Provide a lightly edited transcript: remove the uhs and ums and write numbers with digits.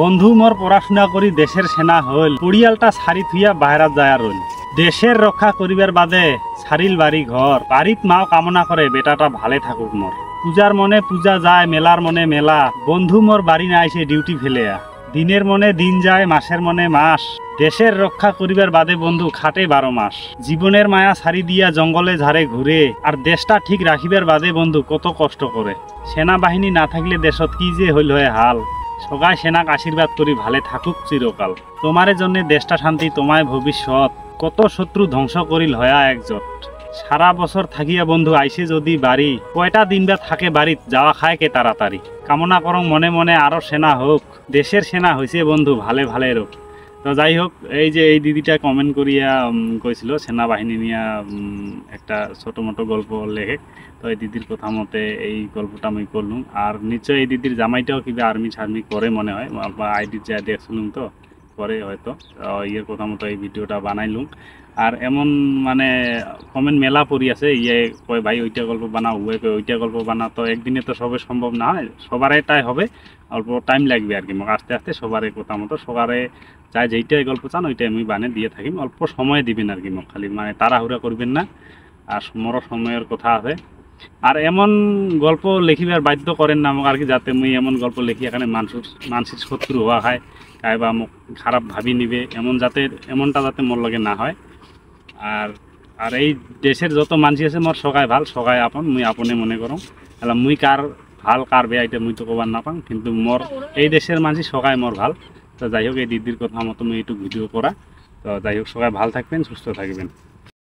বন্ধু মোর পড়াশোনা করি দেশের সেনা হল, পড়িয়ালটা ছাড়ি থুইয়া বাহেরাত যায় রইল। দেশের রক্ষা করিবার বাদে ছাড়িল বাড়ি ঘর, বাড়িত মাও কামনা করে বেটাটা ভালে থাকুক মোর। পূজার মনে পূজা যায়, মেলার মনে মেলা, বন্ধু মোর বাড়ি না আইসে ডিউটি ফেলেয়া। দিনের মনে দিন যায়, মাসের মনে মাস, দেশের রক্ষা করিবার বাদে বন্ধু খাটে 12 মাস। জীবনের মায়া ছাড়ি দিয়া জঙ্গলে ঝাড়ে ঘুরে, আর দেশটা ঠিক রাখিবার বাদে বন্ধু কত কষ্ট করে। সেনাবাহিনী না থাকলে দেশত কি যে হইল হয় হাল। সবাই সেনাক আশীর্বাদ করি ভালে থাকুক চিরকাল। তোমারে জন্য দেশটা শান্তি, তোমায় ভবিষ্যৎ, কত শত্রু ধ্বংস করিল হয়া একজোট। সারা বছর থাকিয়া বন্ধু আইসে যদি বাড়ি, কয়টা দিন বা থাকে বাড়িত, যাওয়া খায় কে তাড়াতাড়ি। কামনা করং মনে মনে আরো সেনা হোক, দেশের সেনা হয়েছে বন্ধু ভালে ভালে রোগ। তো যাই হোক, এই যে এই দিদিটা কমেন্ট করিয়া কইছিল সেনাবাহিনী নিয়ে একটা ছোটো মোটো গল্প লেখে। তো এই দিদির কথা মতে এই গল্পটা আমি করলুম। আর নিশ্চয়ই এই দিদির জামাইটাও কিবা আর্মি সার্মি করে মনে হয়, আইডি যা দেখছিলুম তো করে হয়তো, ইয়ের কথা মতো এই ভিডিওটা বানাইলুম। আর এমন মানে কমেন্ট মেলা পড়ি আছে, ইয়ে কয় ভাই ওইটা গল্প বানাও, ওয়ে কয় ওইটা গল্প বানাও। তো একদিনে তো সবে সম্ভব না হয়, সবারটাই হবে, অল্প টাইম লাগবে আর কি। আস্তে আস্তে সবারই কথা মতো সবারে চাই যেইটাই গল্প চান ওইটাই আমি বানিয়ে দিয়ে থাকি। অল্প সময় দিবেন আর কি, খালি মানে তাড়াহুড়া করবেন না, আর মোরও সময়ের কথা আছে। আর এমন গল্প লিখিবার বাধ্য করেন না আমাকে আর কি, যাতে মুই এমন গল্প লিখি এখানে মানসিক শত্রু হওয়া খায় কায় বা মোক খারাপ ভাবি নিবে, এমনটা যাতে মোর লগে না হয়। আর আর এই দেশের যত মানুষ আছে মোর সবাই ভাল, সবাই আপন, মুই আপনে মনে করো। তাহলে মুই কার ভাল কার বেয়া এটা মুই তো কবার না পাম, কিন্তু মোর এই দেশের মানুষ সবাই মোর ভাল। তো যাই হোক, এই দিদির কথা মতো মুই একটু ভিডিও করা। তো যাই হোক, সবাই ভাল থাকবেন, সুস্থ থাকবেন।